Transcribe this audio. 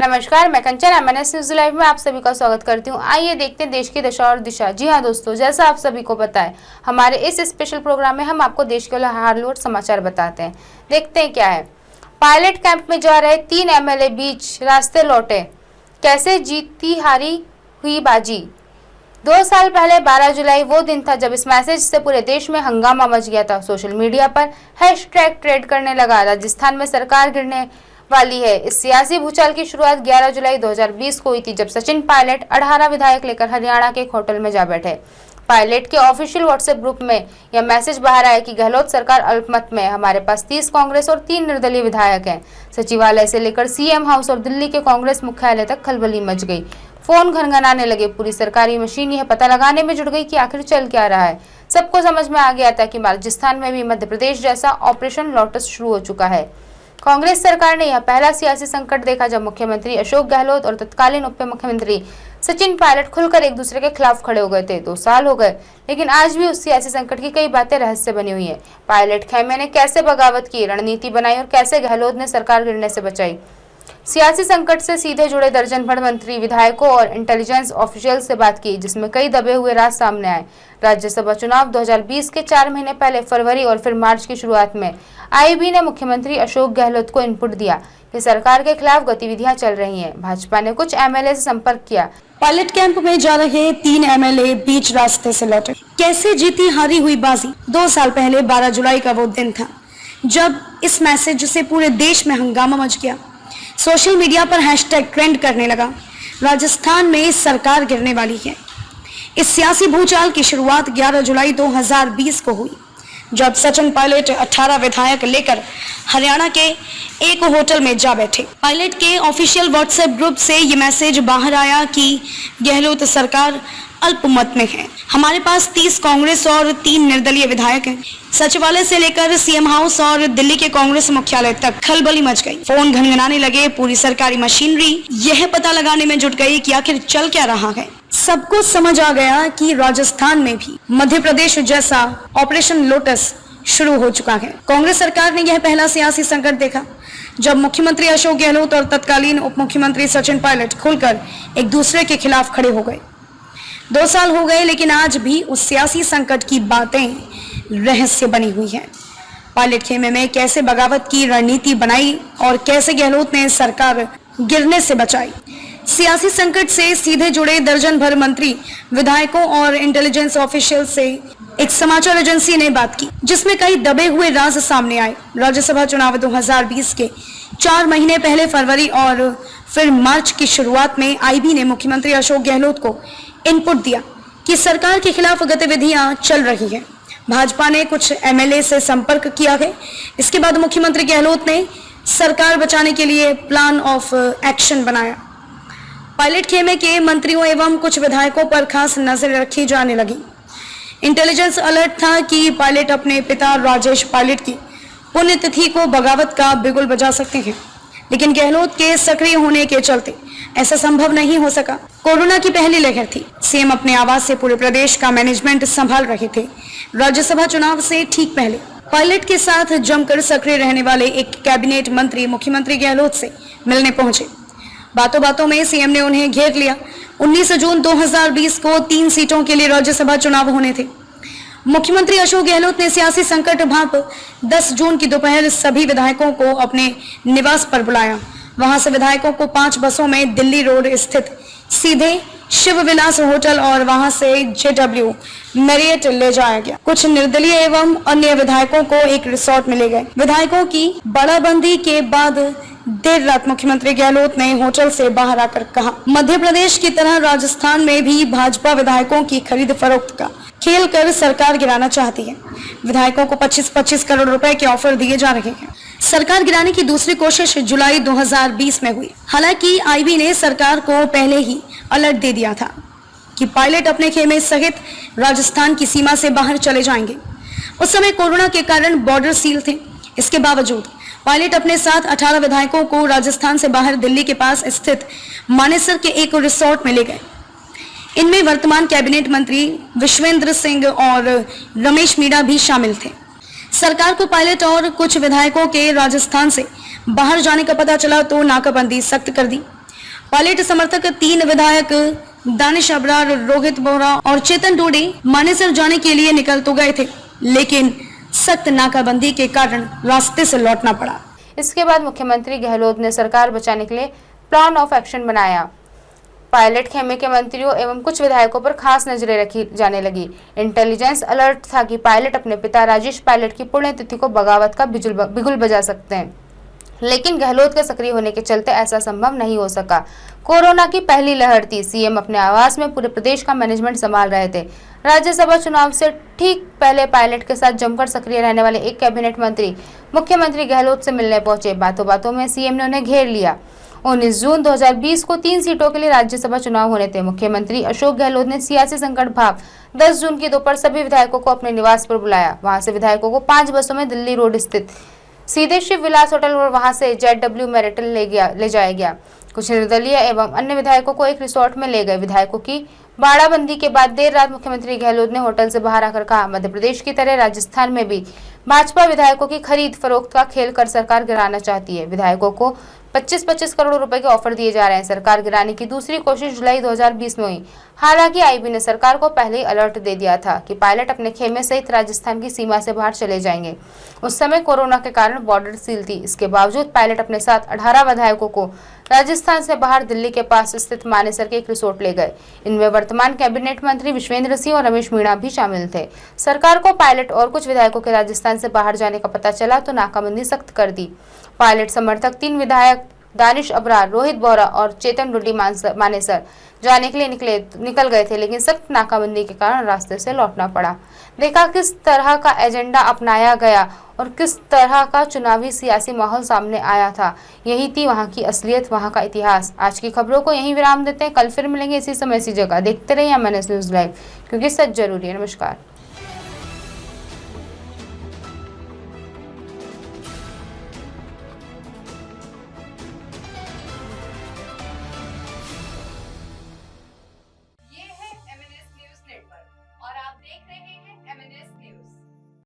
नमस्कार, मैं कंचन MNS news live में आप सभी का स्वागत करती हूं। आइए देखते हैं देश की दशा और दिशा। जी हां दोस्तों, जैसा आप सभी को पता है, हमारे इस स्पेशल प्रोग्राम में हम आपको देश के हाल समाचार बताते हैं। देखते हैं क्या है। पायलट कैंप में जा रहे 3 MLA बीच रास्ते लौटे, कैसे जीती हारी हुई बाजी। 2 साल पहले 12 जुलाई वो दिन था जब इस मैसेज से पूरे देश में हंगामा मच गया था। सोशल मीडिया पर हैशटैग ट्रेंड करने लगा। राजस्थान में सरकार गिरने वाली है। इस सियासी भूचाल की शुरुआत 11 जुलाई 2020 को हुई थी, जब सचिन पायलट 18 विधायक लेकर हरियाणा के एक होटल में जा बैठे। पायलट के ऑफिशियल व्हाट्सएप ग्रुप में यह मैसेज बाहर आया कि गहलोत सरकार अल्पमत में है। हमारे पास 30 कांग्रेस और 3 निर्दलीय विधायक हैं। सचिवालय से लेकर CM हाउस और दिल्ली के कांग्रेस मुख्यालय तक खलबली मच गई। फोन घनघनाने लगे। पूरी सरकारी मशीन यह पता लगाने में जुट गई कि आखिर चल क्या रहा है। सबको समझ में आ गया था कि राजस्थान में भी मध्य प्रदेश जैसा ऑपरेशन लोटस शुरू हो चुका है। कांग्रेस सरकार ने यह पहला सियासी संकट देखा जब मुख्यमंत्री अशोक गहलोत और तत्कालीन उप मुख्यमंत्री सचिन पायलट खुलकर एक दूसरे के खिलाफ खड़े हो गए थे। 2 साल हो गए, लेकिन आज भी उस सियासी संकट की कई बातें रहस्य बनी हुई है। पायलट खेमे ने कैसे बगावत की, रणनीति बनाई और कैसे गहलोत ने सरकार गिरने से बचाई। सियासी संकट से सीधे जुड़े दर्जन भर मंत्री, विधायकों और इंटेलिजेंस ऑफिशियल से बात की, जिसमें कई दबे हुए राज सामने आए। राज्यसभा चुनाव 2020 के 4 महीने पहले फरवरी और फिर मार्च की शुरुआत में IB ने मुख्यमंत्री अशोक गहलोत को इनपुट दिया कि सरकार के खिलाफ गतिविधियां चल रही हैं। भाजपा ने कुछ MLA से संपर्क किया। पायलट कैंप में जा रहे 3 MLA बीच रास्ते से लौटे, कैसे जीती हारी हुई बाजी। 2 साल पहले 12 जुलाई का वो दिन था जब इस मैसेज से पूरे देश में हंगामा मच गया। सोशल मीडिया पर हैशटैग ट्रेंड करने लगा। राजस्थान में सरकार गिरने वाली है। इस सियासी भूचाल की शुरुआत 11 जुलाई 2020 को हुई, जब सचिन पायलट 18 विधायक लेकर हरियाणा के एक होटल में जा बैठे। पायलट के ऑफिशियल व्हाट्सएप ग्रुप से ये मैसेज बाहर आया कि गहलोत सरकार अल्पमत में है। हमारे पास 30 कांग्रेस और 3 निर्दलीय विधायक हैं। सचिवालय से लेकर CM हाउस और दिल्ली के कांग्रेस मुख्यालय तक खलबली मच गई। फोन घनघनाने लगे। पूरी सरकारी मशीनरी यह पता लगाने में जुट गई कि आखिर चल क्या रहा है। सबको समझ आ गया कि राजस्थान में भी मध्य प्रदेश जैसा ऑपरेशन लोटस शुरू हो चुका है। कांग्रेस सरकार ने यह पहला सियासी संकट देखा जब मुख्यमंत्री अशोक गहलोत और तत्कालीन उप मुख्यमंत्री सचिन पायलट खुलकर एक दूसरे के खिलाफ खड़े हो गए। 2 साल हो गए, लेकिन आज भी उस सियासी संकट की बातें रहस्य बनी हुई है। पायलट खेमे में कैसे बगावत की रणनीति बनाई और कैसे गहलोत ने सरकार गिरने से बचाई। सियासी संकट से सीधे जुड़े दर्जन भर मंत्री, विधायकों और इंटेलिजेंस ऑफिशियल से एक समाचार एजेंसी ने बात की, जिसमें कई दबे हुए राज सामने आए। राज्यसभा चुनाव 2020 के 4 महीने पहले फरवरी और फिर मार्च की शुरुआत में IB ने मुख्यमंत्री अशोक गहलोत को इनपुट दिया कि सरकार के खिलाफ गतिविधियां चल रही है। भाजपा ने कुछ MLA से संपर्क किया है। इसके बाद मुख्यमंत्री गहलोत ने सरकार बचाने के लिए प्लान ऑफ एक्शन बनाया। पायलट खेमे के मंत्रियों एवं कुछ विधायकों पर खास नजर रखी जाने लगी। इंटेलिजेंस अलर्ट था कि पायलट अपने पिता राजेश पायलट की पुण्यतिथि को बगावत का बिगुल बजा सकते हैं, लेकिन गहलोत के सक्रिय होने के चलते ऐसा संभव नहीं हो सका। कोरोना की पहली लहर थी। CM अपने आवास से पूरे प्रदेश का मैनेजमेंट संभाल रहे थे। राज्यसभा चुनाव से ठीक पहले पायलट के साथ जमकर सक्रिय रहने वाले एक कैबिनेट मंत्री मुख्यमंत्री गहलोत से मिलने पहुंचे। बातों बातों में CM ने उन्हें घेर लिया। 19 जून 2020 को 3 सीटों के लिए राज्यसभा चुनाव होने थे। मुख्यमंत्री अशोक गहलोत ने सियासी संकट भांप 10 जून की दोपहर सभी विधायकों को अपने निवास पर बुलाया। वहां से विधायकों को 5 बसों में दिल्ली रोड स्थित सीधे शिव विलास होटल और वहां से JW मैरियट ले जाया गया। कुछ निर्दलीय एवं अन्य विधायकों को एक रिसोर्ट में ले गए। विधायकों की बड़ाबंदी के बाद देर रात मुख्यमंत्री गहलोत ने होटल से बाहर आकर कहा, मध्य प्रदेश की तरह राजस्थान में भी भाजपा विधायकों की खरीद फरोख्त का खेल कर सरकार गिराना चाहती है। विधायकों को 25-25 करोड़ रुपए के ऑफर दिए जा रहे हैं। सरकार गिराने की दूसरी कोशिश जुलाई 2020 में हुई। हालांकि IB ने सरकार को पहले ही अलर्ट दे दिया था कि पायलट अपने खेमे सहित राजस्थान की सीमा से बाहर चले जाएंगे। उस समय कोरोना के कारण बॉर्डर सील थे। इसके बावजूद पायलट अपने साथ 18 विधायकों को राजस्थान से बाहर दिल्ली के पास स्थित मानेसर के एक रिसोर्ट में ले गए। इनमें वर्तमान कैबिनेट मंत्री विश्वेंद्र सिंह और रमेश मीणा भी शामिल थे। सरकार को पायलट और कुछ विधायकों के राजस्थान से बाहर जाने का पता चला तो नाकाबंदी सख्त कर दी। पायलट समर्थक 3 विधायक दानिश अबरार, रोहित बोहरा और चेतन डोडे मानेसर जाने के लिए निकल तो गए थे, लेकिन सख्त नाकाबंदी के कारण रास्ते से लौटना पड़ा। इसके बाद मुख्यमंत्री गहलोत ने सरकार बचाने के लिए प्लान ऑफ एक्शन बनाया। पायलट खेमे के मंत्रियों एवं कुछ विधायकों पर खास नजरें रखी जाने लगी। इंटेलिजेंस अलर्ट था कि पायलट अपने पिता राजेश पायलट की पुण्यतिथि को बगावत का बिगुल बजा सकते हैं, लेकिन गहलोत के सक्रिय होने के चलते ऐसा संभव नहीं हो सका। कोरोना की पहली लहर थी। सीएम अपने आवास में पूरे प्रदेश का मैनेजमेंट संभाल रहे थे। राज्यसभा चुनाव से ठीक पहले पायलट के साथ जमकर सक्रिय रहने वाले एक कैबिनेट मंत्री मुख्यमंत्री गहलोत से मिलने पहुंचे। बातों बातों में सीएम ने उन्हें घेर लिया। 19 जून 2020 को 3 सीटों के लिए राज्यसभा चुनाव होने थे। मुख्यमंत्री अशोक गहलोत ने सियासी संकट भाव 10 जून की दोपहर सभी विधायकों को अपने निवास पर बुलाया। वहां से विधायकों को 5 बसों में दिल्ली रोड स्थित सीधे शिव विलास होटल और वहां से JW मैरिटल ले जाया गया। कुछ निर्दलीय एवं अन्य विधायकों को एक रिसोर्ट में ले गए। विधायकों की बाड़ाबंदी के बाद देर रात मुख्यमंत्री गहलोत ने होटल से बाहर आकर कहा, मध्य प्रदेश की तरह राजस्थान में भी भाजपा विधायकों की खरीद फरोख्त का खेल कर सरकार गिराना चाहती है। विधायकों को 25-25 करोड़ रुपए के ऑफर दिए जा रहे हैं। सरकार गिराने की दूसरी कोशिश जुलाई 2020 में हुई। हालांकि आईबी ने सरकार को पहले ही अलर्ट दे दिया था कि पायलट अपने खेमे सहित राजस्थान की सीमा से बाहर चले जाएंगे। उस समय कोरोना के कारण बॉर्डर सील थी। इसके बावजूद पायलट अपने साथ 18 विधायकों को राजस्थान से बाहर दिल्ली के पास स्थित मानेसर के एक रिसोर्ट ले गए। इनमें वर्तमान कैबिनेट मंत्री विश्वेंद्र सिंह और रमेश मीणा भी शामिल थे। सरकार को पायलट और कुछ विधायकों के राजस्थान से बाहर जाने का पता चला तो नाकाबंदी सख्त कर दी। पायलट समर्थक 3 विधायक दानिश अबरार, रोहित बोहरा और चेतन डोडी मानेसर जाने के लिए निकल गए थे, लेकिन सख्त नाकाबंदी के कारण रास्ते से लौटना पड़ा। देखा किस तरह का एजेंडा अपनाया गया और किस तरह का चुनावी सियासी माहौल सामने आया था। यही थी वहां की असलियत, वहां का इतिहास। आज की खबरों को यहीं विराम देते हैं। कल फिर मिलेंगे इसी समय इसी जगह। देखते रहिए MNS न्यूज़ लाइव, क्योंकि सच जरूरी है। नमस्कार।